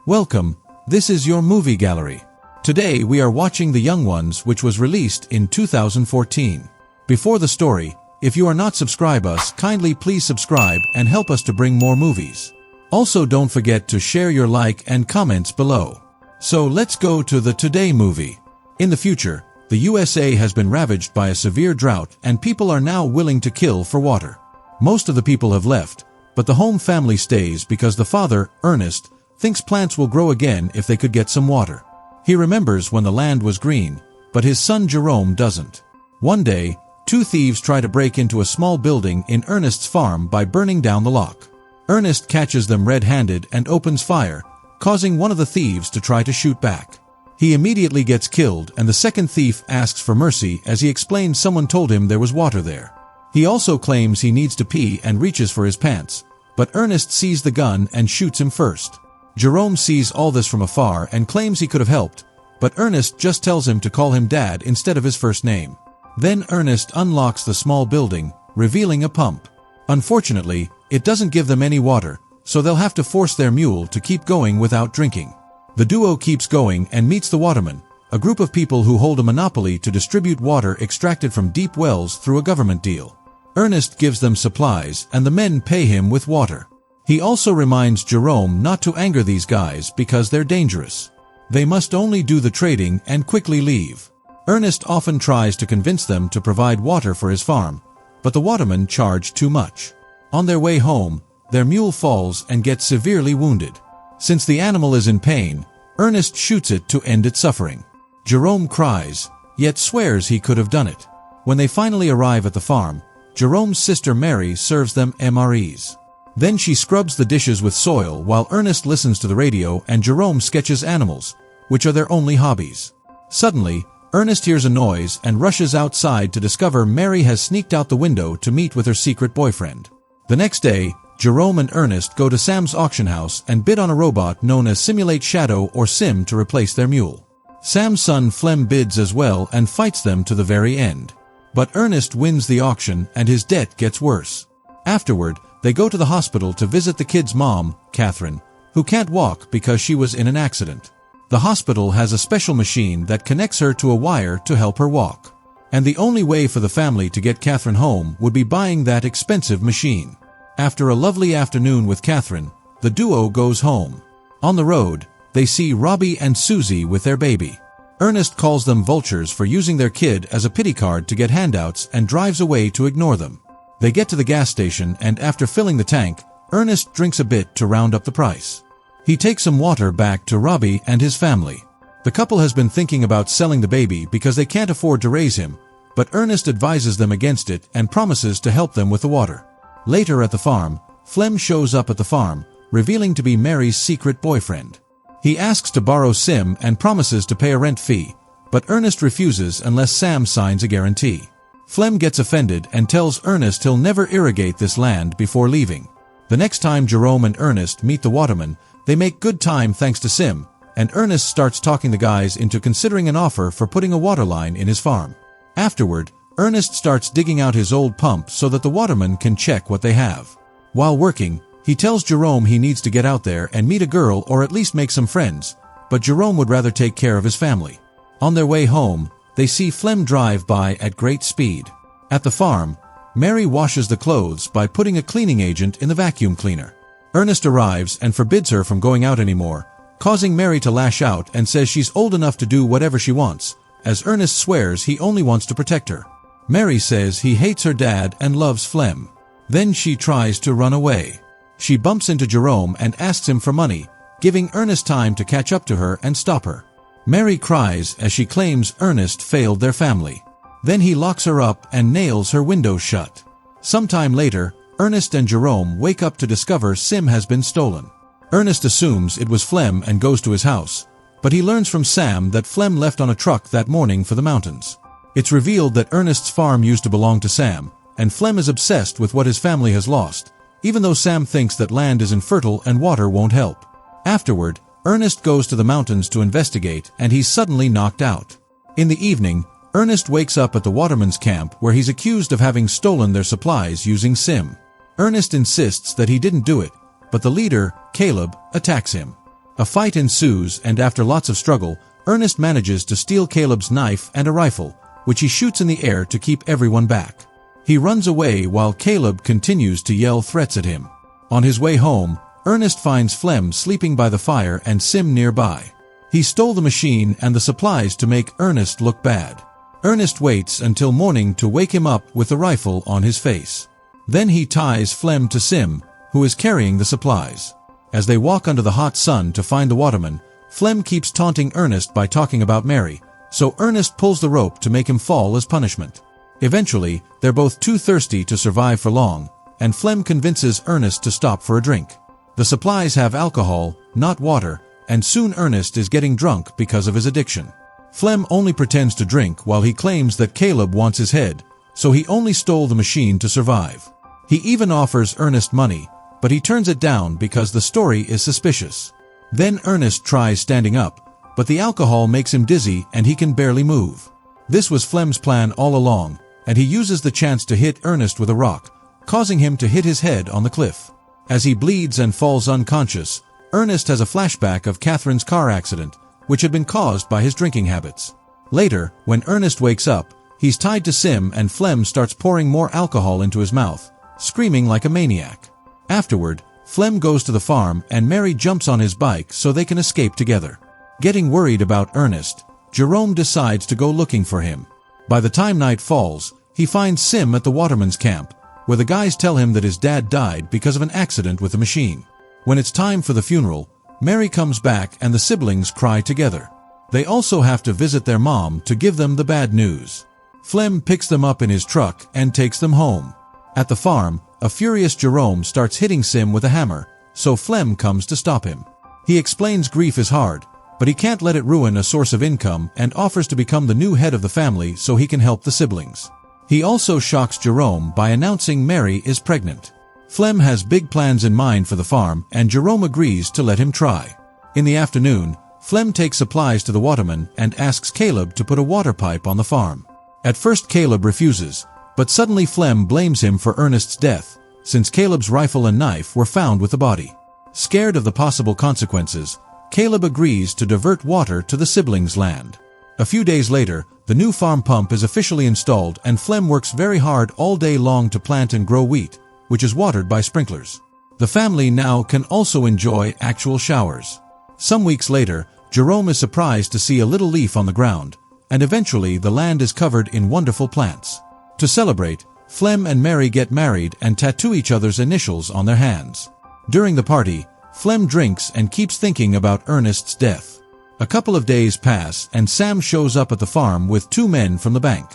Welcome, this is your movie gallery. Today we are watching The Young Ones, which was released in 2014. Before the story, if you are not subscribed us, kindly please subscribe and help us to bring more movies. Also don't forget to share your like and comments below. So let's go to the Today movie. In the future, the USA has been ravaged by a severe drought and people are now willing to kill for water. Most of the people have left, but the home family stays because the father, Ernest, thinks plants will grow again if they could get some water. He remembers when the land was green, but his son Jerome doesn't. One day, two thieves try to break into a small building in Ernest's farm by burning down the lock. Ernest catches them red-handed and opens fire, causing one of the thieves to try to shoot back. He immediately gets killed and the second thief asks for mercy as he explains someone told him there was water there. He also claims he needs to pee and reaches for his pants, but Ernest sees the gun and shoots him first. Jerome sees all this from afar and claims he could have helped, but Ernest just tells him to call him Dad instead of his first name. Then Ernest unlocks the small building, revealing a pump. Unfortunately, it doesn't give them any water, so they'll have to force their mule to keep going without drinking. The duo keeps going and meets the watermen, a group of people who hold a monopoly to distribute water extracted from deep wells through a government deal. Ernest gives them supplies and the men pay him with water. He also reminds Jerome not to anger these guys because they're dangerous. They must only do the trading and quickly leave. Ernest often tries to convince them to provide water for his farm, but the watermen charge too much. On their way home, their mule falls and gets severely wounded. Since the animal is in pain, Ernest shoots it to end its suffering. Jerome cries, yet swears he could have done it. When they finally arrive at the farm, Jerome's sister Mary serves them MREs. Then she scrubs the dishes with soil while Ernest listens to the radio and Jerome sketches animals, which are their only hobbies. Suddenly, Ernest hears a noise and rushes outside to discover Mary has sneaked out the window to meet with her secret boyfriend. The next day, Jerome and Ernest go to Sam's auction house and bid on a robot known as Simulate Shadow or Sim to replace their mule. Sam's son Flem bids as well and fights them to the very end. But Ernest wins the auction and his debt gets worse. Afterward, they go to the hospital to visit the kid's mom, Catherine, who can't walk because she was in an accident. The hospital has a special machine that connects her to a wire to help her walk. And the only way for the family to get Catherine home would be buying that expensive machine. After a lovely afternoon with Catherine, the duo goes home. On the road, they see Robbie and Susie with their baby. Ernest calls them vultures for using their kid as a pity card to get handouts and drives away to ignore them. They get to the gas station and after filling the tank, Ernest drinks a bit to round up the price. He takes some water back to Robbie and his family. The couple has been thinking about selling the baby because they can't afford to raise him, but Ernest advises them against it and promises to help them with the water. Later at the farm, Flem shows up at the farm, revealing to be Mary's secret boyfriend. He asks to borrow Sim and promises to pay a rent fee, but Ernest refuses unless Sam signs a guarantee. Flem gets offended and tells Ernest he'll never irrigate this land before leaving. The next time Jerome and Ernest meet the watermen, they make good time thanks to Sim, and Ernest starts talking the guys into considering an offer for putting a water line in his farm. Afterward, Ernest starts digging out his old pump so that the watermen can check what they have. While working, he tells Jerome he needs to get out there and meet a girl or at least make some friends, but Jerome would rather take care of his family. On their way home, they see Flem drive by at great speed. At the farm, Mary washes the clothes by putting a cleaning agent in the vacuum cleaner. Ernest arrives and forbids her from going out anymore, causing Mary to lash out and says she's old enough to do whatever she wants, as Ernest swears he only wants to protect her. Mary says he hates her dad and loves Flem. Then she tries to run away. She bumps into Jerome and asks him for money, giving Ernest time to catch up to her and stop her. Mary cries as she claims Ernest failed their family. Then he locks her up and nails her window shut. Sometime later, Ernest and Jerome wake up to discover Sim has been stolen. Ernest assumes it was Flem and goes to his house, but he learns from Sam that Flem left on a truck that morning for the mountains. It's revealed that Ernest's farm used to belong to Sam, and Flem is obsessed with what his family has lost, even though Sam thinks that land is infertile and water won't help. Afterward, Ernest goes to the mountains to investigate and he's suddenly knocked out. In the evening, Ernest wakes up at the watermen's camp where he's accused of having stolen their supplies using Sim. Ernest insists that he didn't do it, but the leader, Caleb, attacks him. A fight ensues, and after lots of struggle, Ernest manages to steal Caleb's knife and a rifle, which he shoots in the air to keep everyone back. He runs away while Caleb continues to yell threats at him. On his way home, Ernest finds Flem sleeping by the fire and Sim nearby. He stole the machine and the supplies to make Ernest look bad. Ernest waits until morning to wake him up with the rifle on his face. Then he ties Flem to Sim, who is carrying the supplies. As they walk under the hot sun to find the waterman, Flem keeps taunting Ernest by talking about Mary, so Ernest pulls the rope to make him fall as punishment. Eventually, they're both too thirsty to survive for long, and Flem convinces Ernest to stop for a drink. The supplies have alcohol, not water, and soon Ernest is getting drunk because of his addiction. Flem only pretends to drink while he claims that Caleb wants his head, so he only stole the machine to survive. He even offers Ernest money, but he turns it down because the story is suspicious. Then Ernest tries standing up, but the alcohol makes him dizzy and he can barely move. This was Flem's plan all along, and he uses the chance to hit Ernest with a rock, causing him to hit his head on the cliff. As he bleeds and falls unconscious, Ernest has a flashback of Catherine's car accident, which had been caused by his drinking habits. Later, when Ernest wakes up, he's tied to Sim and Flem starts pouring more alcohol into his mouth, screaming like a maniac. Afterward, Flem goes to the farm and Mary jumps on his bike so they can escape together. Getting worried about Ernest, Jerome decides to go looking for him. By the time night falls, he finds Sim at the waterman's camp, where the guys tell him that his dad died because of an accident with the machine. When it's time for the funeral, Mary comes back and the siblings cry together. They also have to visit their mom to give them the bad news. Flem picks them up in his truck and takes them home. At the farm, a furious Jerome starts hitting Sim with a hammer, so Flem comes to stop him. He explains grief is hard, but he can't let it ruin a source of income and offers to become the new head of the family so he can help the siblings. He also shocks Jerome by announcing Mary is pregnant. Flem has big plans in mind for the farm and Jerome agrees to let him try. In the afternoon, Flem takes supplies to the waterman and asks Caleb to put a water pipe on the farm. At first Caleb refuses, but suddenly Flem blames him for Ernest's death, since Caleb's rifle and knife were found with the body. Scared of the possible consequences, Caleb agrees to divert water to the siblings' land. A few days later, the new farm pump is officially installed and Flem works very hard all day long to plant and grow wheat, which is watered by sprinklers. The family now can also enjoy actual showers. Some weeks later, Jerome is surprised to see a little leaf on the ground, and eventually the land is covered in wonderful plants. To celebrate, Flem and Mary get married and tattoo each other's initials on their hands. During the party, Flem drinks and keeps thinking about Ernest's death. A couple of days pass and Sam shows up at the farm with two men from the bank.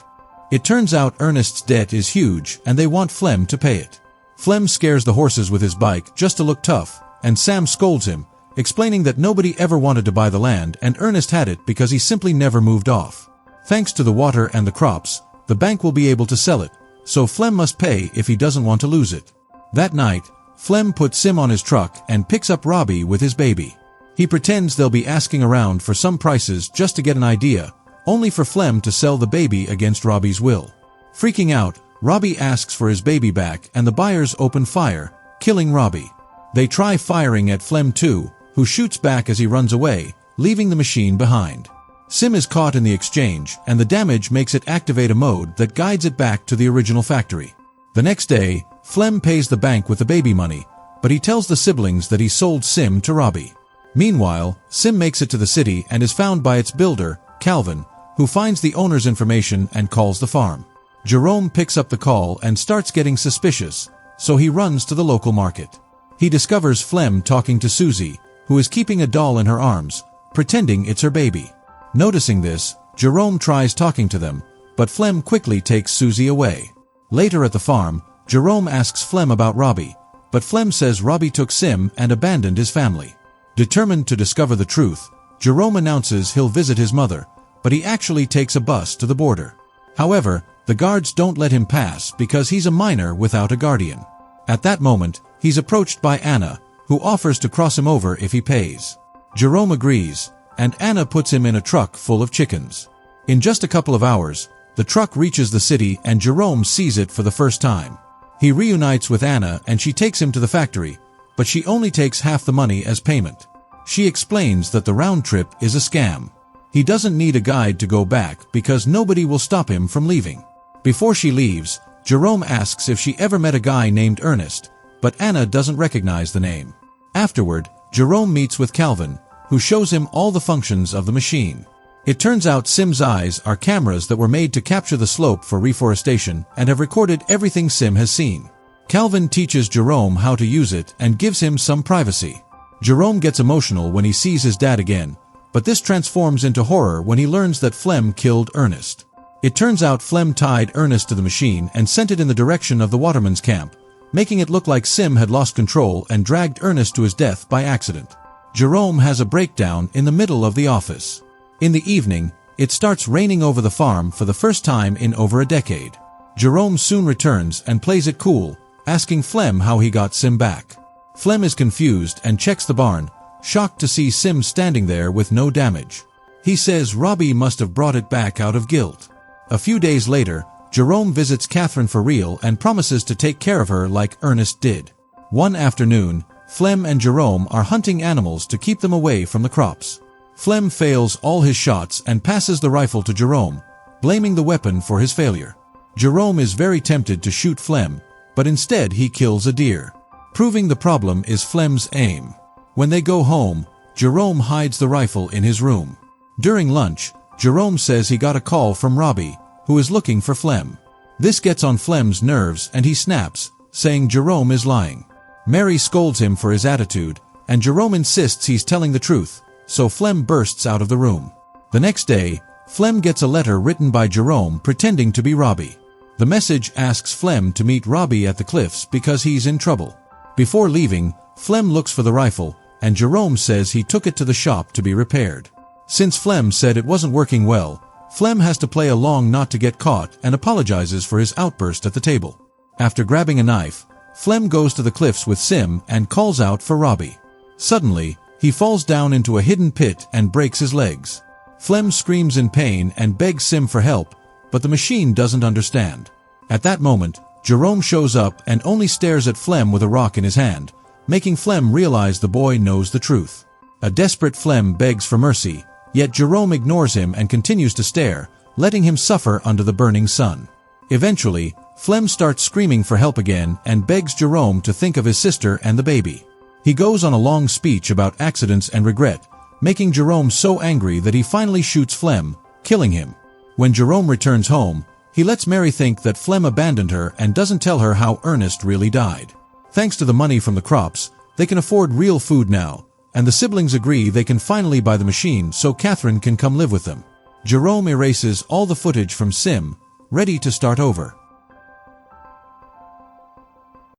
It turns out Ernest's debt is huge and they want Flem to pay it. Flem scares the horses with his bike just to look tough, and Sam scolds him, explaining that nobody ever wanted to buy the land and Ernest had it because he simply never moved off. Thanks to the water and the crops, the bank will be able to sell it, so Flem must pay if he doesn't want to lose it. That night, Flem puts Sim on his truck and picks up Robbie with his baby. He pretends they'll be asking around for some prices just to get an idea, only for Flem to sell the baby against Robbie's will. Freaking out, Robbie asks for his baby back and the buyers open fire, killing Robbie. They try firing at Flem too, who shoots back as he runs away, leaving the machine behind. Sim is caught in the exchange, and the damage makes it activate a mode that guides it back to the original factory. The next day, Flem pays the bank with the baby money, but he tells the siblings that he sold Sim to Robbie. Meanwhile, Sim makes it to the city and is found by its builder, Calvin, who finds the owner's information and calls the farm. Jerome picks up the call and starts getting suspicious, so he runs to the local market. He discovers Flem talking to Susie, who is keeping a doll in her arms, pretending it's her baby. Noticing this, Jerome tries talking to them, but Flem quickly takes Susie away. Later at the farm, Jerome asks Flem about Robbie, but Flem says Robbie took Sim and abandoned his family. Determined to discover the truth, Jerome announces he'll visit his mother, but he actually takes a bus to the border. However, the guards don't let him pass because he's a minor without a guardian. At that moment, he's approached by Anna, who offers to cross him over if he pays. Jerome agrees, and Anna puts him in a truck full of chickens. In just a couple of hours, the truck reaches the city and Jerome sees it for the first time. He reunites with Anna and she takes him to the factory, but she only takes half the money as payment. She explains that the round trip is a scam. He doesn't need a guide to go back because nobody will stop him from leaving. Before she leaves, Jerome asks if she ever met a guy named Ernest, but Anna doesn't recognize the name. Afterward, Jerome meets with Calvin, who shows him all the functions of the machine. It turns out Sim's eyes are cameras that were made to capture the slope for reforestation and have recorded everything Sim has seen. Calvin teaches Jerome how to use it and gives him some privacy. Jerome gets emotional when he sees his dad again, but this transforms into horror when he learns that Flem killed Ernest. It turns out Flem tied Ernest to the machine and sent it in the direction of the waterman's camp, making it look like Sim had lost control and dragged Ernest to his death by accident. Jerome has a breakdown in the middle of the office. In the evening, it starts raining over the farm for the first time in over a decade. Jerome soon returns and plays it cool, asking Flem how he got Sim back. Flem is confused and checks the barn, shocked to see Sim standing there with no damage. He says Robbie must have brought it back out of guilt. A few days later, Jerome visits Catherine for real and promises to take care of her like Ernest did. One afternoon, Flem and Jerome are hunting animals to keep them away from the crops. Flem fails all his shots and passes the rifle to Jerome, blaming the weapon for his failure. Jerome is very tempted to shoot Flem, but instead he kills a deer, proving the problem is Flem's aim. When they go home, Jerome hides the rifle in his room. During lunch, Jerome says he got a call from Robbie, who is looking for Flem. This gets on Flem's nerves and he snaps, saying Jerome is lying. Mary scolds him for his attitude, and Jerome insists he's telling the truth, so Flem bursts out of the room. The next day, Flem gets a letter written by Jerome pretending to be Robbie. The message asks Flem to meet Robbie at the cliffs because he's in trouble. Before leaving, Flem looks for the rifle, and Jerome says he took it to the shop to be repaired. Since Flem said it wasn't working well, Flem has to play along not to get caught and apologizes for his outburst at the table. After grabbing a knife, Flem goes to the cliffs with Sim and calls out for Robbie. Suddenly, he falls down into a hidden pit and breaks his legs. Flem screams in pain and begs Sim for help, but the machine doesn't understand. At that moment, Jerome shows up and only stares at Flem with a rock in his hand, making Flem realize the boy knows the truth. A desperate Flem begs for mercy, yet Jerome ignores him and continues to stare, letting him suffer under the burning sun. Eventually, Flem starts screaming for help again and begs Jerome to think of his sister and the baby. He goes on a long speech about accidents and regret, making Jerome so angry that he finally shoots Flem, killing him. When Jerome returns home, he lets Mary think that Flem abandoned her and doesn't tell her how Ernest really died. Thanks to the money from the crops, they can afford real food now, and the siblings agree they can finally buy the machine so Catherine can come live with them. Jerome erases all the footage from Sim, ready to start over.